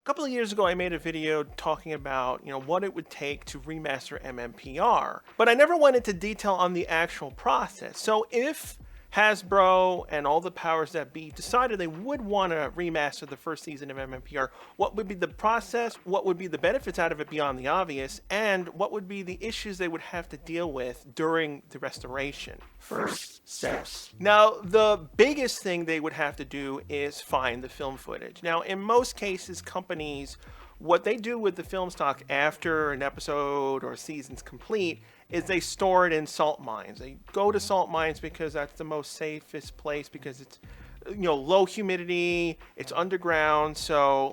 couple of years ago, I made a video talking about, what it would take to remaster MMPR, but I never went into detail on the actual process. So if Hasbro and all the powers that be decided they would want to remaster the first season of MMPR, what would be the process, what would be the benefits out of it beyond the obvious, and what would be the issues they would have to deal with during the restoration? First steps. Now, the biggest thing they would have to do is find the film footage. Now, in most cases, companies, what they do with the film stock after an episode or season's complete is they store it in salt mines. They go to salt mines because that's the most safest place, because it's low humidity, it's underground, so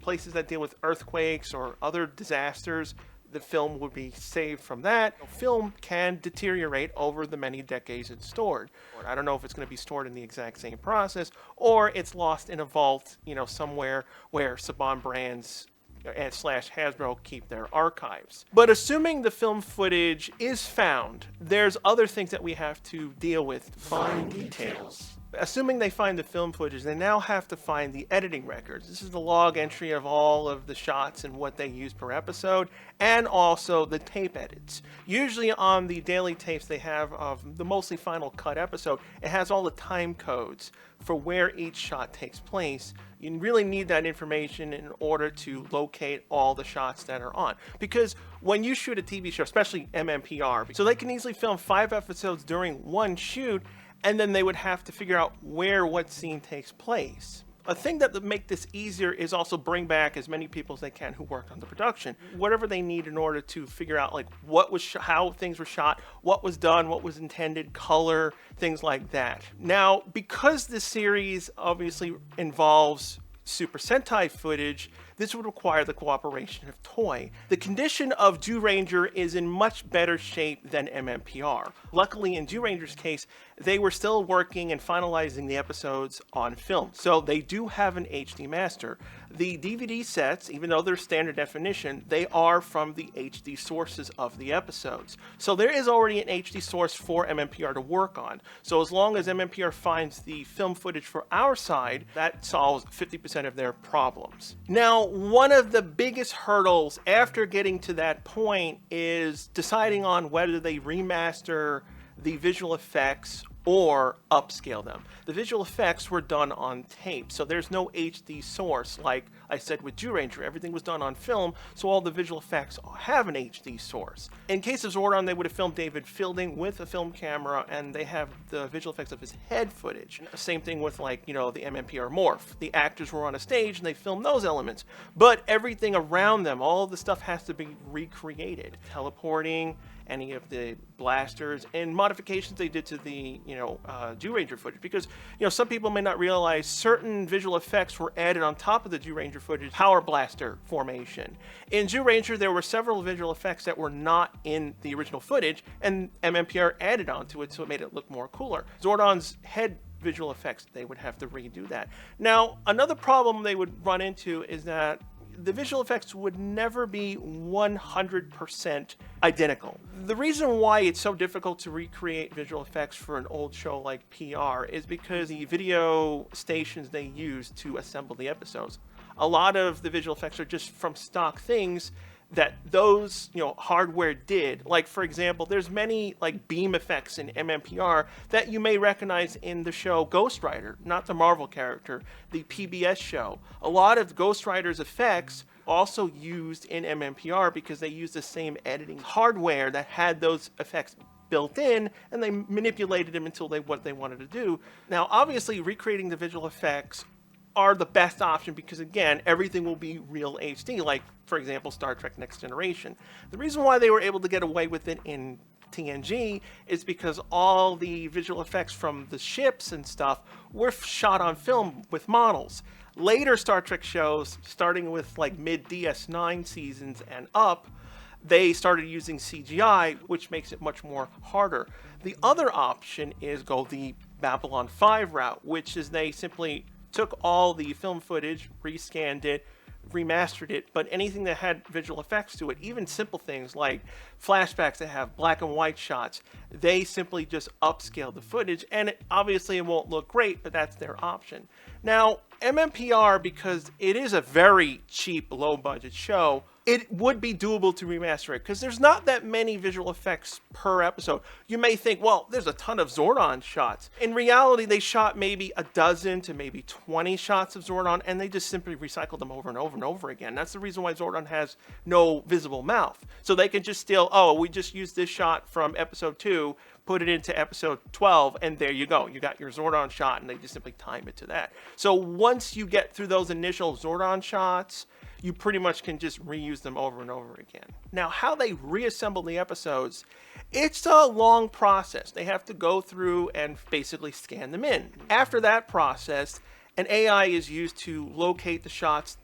places that deal with earthquakes or other disasters, the film would be saved from that. Film can deteriorate over the many decades it's stored. I don't know if it's going to be stored in the exact same process or it's lost in a vault, somewhere where Saban Brands and / Hasbro keep their archives. But assuming the film footage is found, there's other things that we have to deal with. Fine details. Assuming they find the film footage, they now have to find the editing records. This is the log entry of all of the shots and what they use per episode, and also the tape edits. Usually on the daily tapes they have of the mostly final cut episode, it has all the time codes for where each shot takes place. You really need that information in order to locate all the shots that are on. Because when you shoot a TV show, especially MMPR, so they can easily film 5 episodes during one shoot, and then they would have to figure out where what scene takes place. A thing that would make this easier is also bring back as many people as they can who worked on the production. Whatever they need in order to figure out what was how things were shot, what was done, what was intended, color, things like that. Now, because this series obviously involves Super Sentai footage, this would require the cooperation of Toei. The condition of Ranger is in much better shape than MMPR. Luckily, in Ranger's case, they were still working and finalizing the episodes on film, so they do have an HD master. The DVD sets, even though they're standard definition, they are from the HD sources of the episodes. So there is already an HD source for MMPR to work on. So as long as MMPR finds the film footage for our side, that solves 50% of their problems. Now, one of the biggest hurdles after getting to that point is deciding on whether they remaster the visual effects or upscale them. The visual effects were done on tape, so there's no HD source like I said with Ranger. Everything was done on film, so all the visual effects have an HD source. In case of Zordon, they would have filmed David Fielding with a film camera, and they have the visual effects of his head footage. Same thing with the MMPR Morph. The actors were on a stage and they filmed those elements, but everything around them, all of the stuff has to be recreated. Teleporting, any of the blasters, and modifications they did to the Ranger footage, because some people may not realize certain visual effects were added on top of the Ranger footage. Power blaster formation in Ranger, there were several visual effects that were not in the original footage, and MMPR added onto it, so it made it look more cooler. Zordon's head visual effects, they would have to redo that. Now, another problem they would run into is that the visual effects would never be 100% identical. The reason why it's so difficult to recreate visual effects for an old show like PR is because the video stations they use to assemble the episodes, a lot of the visual effects are just from stock things that those hardware did. Like, for example, there's many beam effects in MMPR that you may recognize in the show Ghost Rider, not the Marvel character, the PBS show. A lot of Ghost Rider's effects also used in MMPR because they use the same editing hardware that had those effects built in, and they manipulated them until what they wanted to do. Now, obviously, recreating the visual effects are the best option because, again, everything will be real HD, like, for example, Star Trek Next Generation. The reason why they were able to get away with it in TNG is because all the visual effects from the ships and stuff were shot on film with models. Later Star Trek shows, starting with mid DS9 seasons and up, they started using CGI, which makes it much more harder. The other option is go the Babylon 5 route, which is they simply took all the film footage, rescanned it, remastered it, but anything that had visual effects to it, even simple things like flashbacks that have black and white shots, they simply just upscale the footage, and obviously it won't look great, but that's their option. Now, MMPR, because it is a very cheap, low-budget show, it would be doable to remaster it because there's not that many visual effects per episode. You may think, well, there's a ton of Zordon shots. In reality, they shot maybe a dozen to maybe 20 shots of Zordon, and they just simply recycled them over and over and over again. That's the reason why Zordon has no visible mouth. So they can just steal, oh, we just used this shot from episode 2, put it into episode 12, and there you go. You got your Zordon shot, and they just simply time it to that. So once you get through those initial Zordon shots, you pretty much can just reuse them over and over again. Now, how they reassemble the episodes, it's a long process. They have to go through and basically scan them in. After that process, an AI is used to locate the shots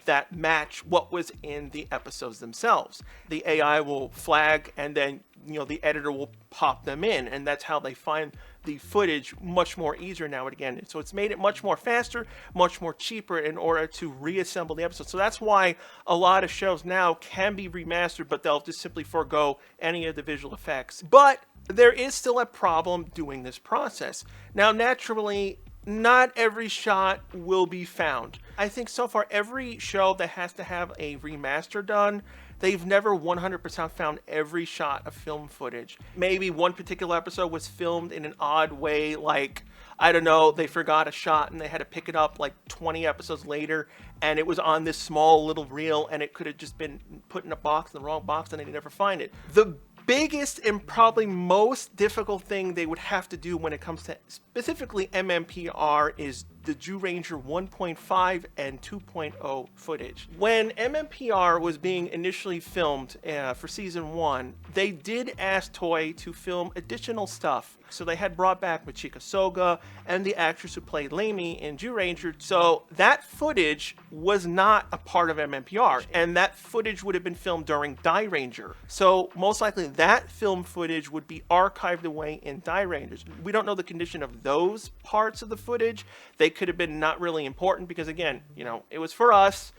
that match what was in the episodes themselves. The AI will flag, and then the editor will pop them in, and that's how they find the footage much more easier now and again. So it's made it much more faster, much more cheaper in order to reassemble the episode. So that's why a lot of shows now can be remastered, but they'll just simply forego any of the visual effects. But there is still a problem doing this process. Now, naturally, not every shot will be found. I think so far every show that has to have a remaster done, they've never 100% found every shot of film footage. Maybe one particular episode was filmed in an odd way, like, I don't know, they forgot a shot and they had to pick it up like 20 episodes later, and it was on this small little reel, and it could have just been put in a box, in the wrong box, and they never find it. The biggest and probably most difficult thing they would have to do when it comes to specifically MMPR is the Zyuranger 1.5 and 2.0 footage. When MMPR was being initially filmed for season 1, they did ask Toei to film additional stuff. So they had brought back Machika Soga and the actress who played Leimi in Zyuranger. So that footage was not a part of MMPR, and that footage would have been filmed during Dairanger. So most likely that film footage would be archived away in Dairangers. We don't know the condition of those parts of the footage. They could have been not really important because, again, it was for us.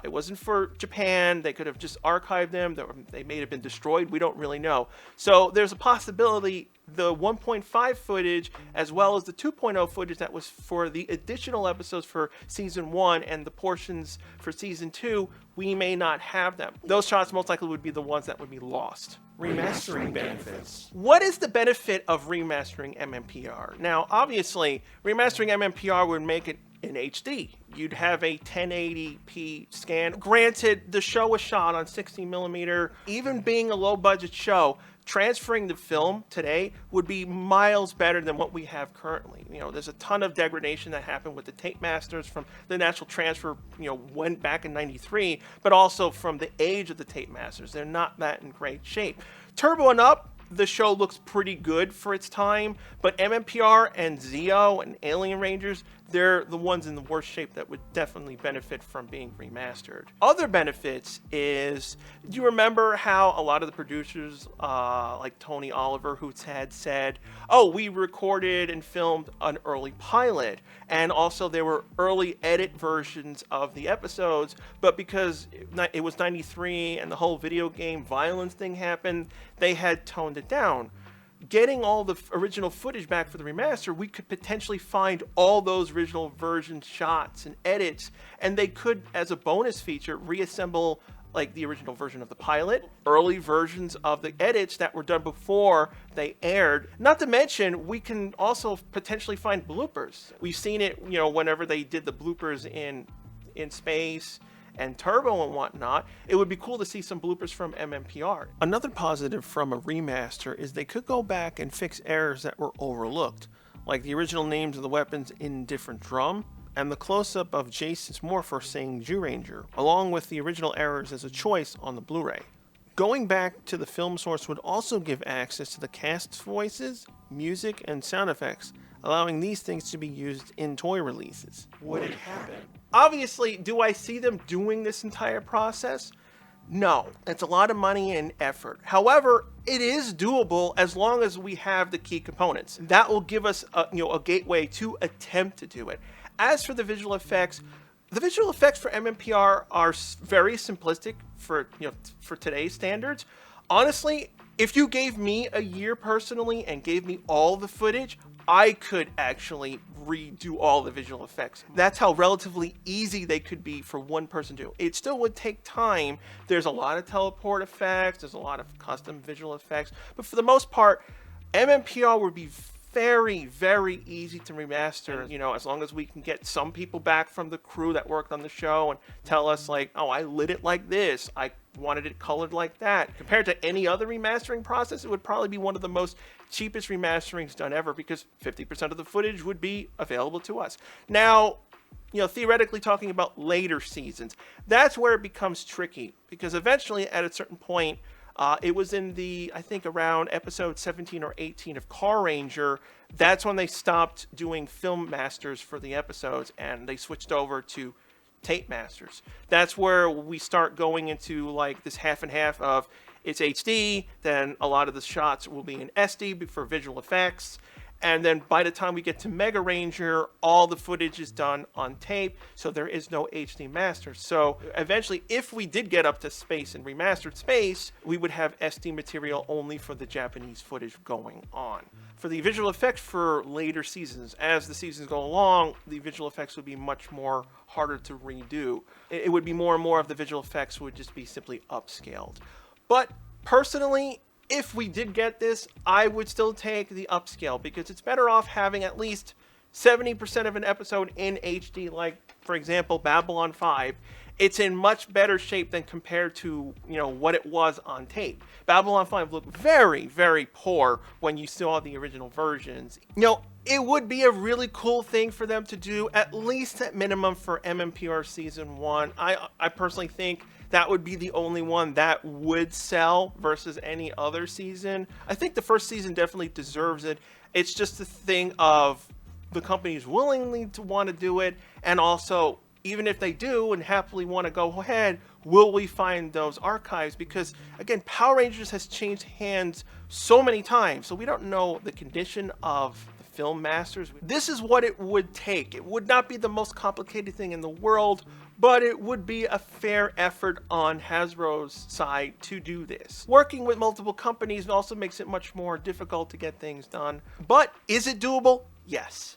It wasn't for Japan. They could have just archived them. They may have been destroyed. We don't really know. So there's a possibility the 1.5 footage as well as the 2.0 footage that was for the additional episodes for season 1 and the portions for season 2, we may not have them. Those shots most likely would be the ones that would be lost. Remastering benefits. What is the benefit of remastering MMPR? Now, obviously, remastering MMPR would make it in HD. You'd have a 1080p scan. Granted, the show was shot on 60mm. Even being a low-budget show, transferring the film today would be miles better than what we have currently. There's a ton of degradation that happened with the tape masters from the natural transfer, went back in '93, but also from the age of the tape masters. They're not that in great shape. Turbo and up, the show looks pretty good for its time, but MMPR and Zeo and Alien Rangers, they're the ones in the worst shape that would definitely benefit from being remastered. Other benefits is, do you remember how a lot of the producers, like Tony Oliver, who had said, oh, we recorded and filmed an early pilot, and also there were early edit versions of the episodes, but because it was '93 and the whole video game violence thing happened, they had toned it down. Getting all the original footage back for the remaster, we could potentially find all those original version shots and edits, and they could, as a bonus feature, reassemble like the original version of the pilot, early versions of the edits that were done before they aired. Not to mention, we can also potentially find bloopers. We've seen it, whenever they did the bloopers in space and Turbo and whatnot. It would be cool to see some bloopers from MMPR. Another positive from a remaster is they could go back and fix errors that were overlooked, like the original names of the weapons in different drum, and the close-up of Jason's Morphin saying Zyuranger, along with the original errors as a choice on the Blu-ray. Going back to the film source would also give access to the cast's voices, music, and sound effects, allowing these things to be used in toy releases. Would it happen? Obviously, do I see them doing this entire process? No. It's a lot of money and effort. However, it is doable as long as we have the key components. That will give us a gateway to attempt to do it. As for the visual effects for MMPR are very simplistic for today's standards. Honestly, if you gave me a year personally and gave me all the footage, I could actually redo all the visual effects. That's how relatively easy they could be for one person to do. It still would take time. There's a lot of teleport effects, there's a lot of custom visual effects, but for the most part, MMPR would be very, very easy to remaster, you know, as long as we can get some people back from the crew that worked on the show and tell us like, oh, I lit it like this, I wanted it colored like that. Compared to any other remastering process, it would probably be one of the most cheapest remasterings done ever, because 50% of the footage would be available to us. Now, you know, theoretically talking about later seasons, that's where it becomes tricky, because eventually at a certain point, it was in the, I think around episode 17 or 18 of Car Ranger, that's when they stopped doing film masters for the episodes and they switched over to tape masters. That's where we start going into like this half and half of it's HD, then a lot of the shots will be in SD for visual effects. And then by the time we get to Mega Ranger, all the footage is done on tape, so there is no HD master. So eventually, if we did get up to space and remastered space, we would have SD material only for the Japanese footage going on. For the visual effects for later seasons, as the seasons go along, the visual effects would be much more harder to redo. It would be more and more of the visual effects would just be simply upscaled. But personally, if we did get this, I would still take the upscale, because it's better off having at least 70% of an episode in HD, like, for example, Babylon 5. It's in much better shape than compared to, you know, what it was on tape. Babylon 5 looked very, very poor when you saw the original versions. You know, it would be a really cool thing for them to do, at least at minimum for MMPR Season 1. I personally think that would be the only one that would sell versus any other season. I think the first season definitely deserves it. It's just the thing of the companies willingly to want to do it, and also, even if they do and happily want to go ahead, will we find those archives? Because again, Power Rangers has changed hands so many times, so we don't know the condition of the film masters. This is what it would take. It would not be the most complicated thing in the world, but it would be a fair effort on Hasbro's side to do this. Working with multiple companies also makes it much more difficult to get things done. But is it doable? Yes.